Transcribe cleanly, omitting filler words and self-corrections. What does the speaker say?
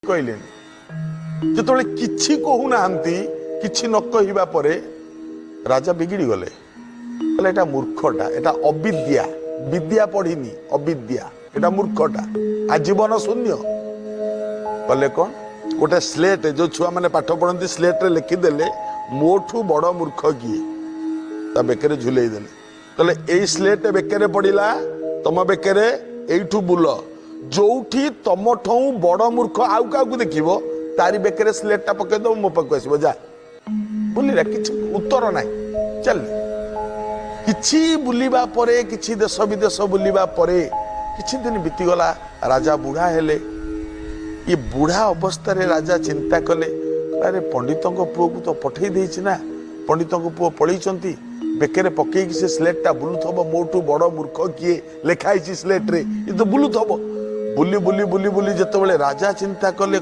कहले जो किछि कहूना किछि न कहवा परे राजा बिगिड़ी गले कहले एटा मूर्खटा एटा अविद्या विद्या पढ़िनी अविद्या एटा मूर्खटा आजीवन शून्य कहले कौन गोटे स्लेट जो छुआ मैंने पाठ पढ़ती स्लेट रे लिखिदेले मोठू बड़ मूर्ख किए ता बेकरे झुलई देले कहले एई स्लेट बेकरे पड़िला तम बेकरे एइठू बुल जोठी तम ठौ बड़ मूर्ख आउ का देखिबो तारी बेकरे स्लेटटा पके दो मो पाक आसीबो जा बुलिरा किछि उत्तर नाही चल किछि बुलिबा परे किछि देश विदेश बुलिबा परे किछि दिन बीती गला राजा बुढ़ा हेले ये बुढ़ा अवस्था रे राजा चिंता कले अरे पंडितों को पुओ को तो पठेई देछि ना पंडितों को पुओ पढ़ी बेकरे पकईकि से स्लेटटा बुलुथब मोटू बड़ मूर्ख किए लेखाई स्लेट रे ये तो बुलुथब बुली बुली बुली बुली जिते राजा चिंता कले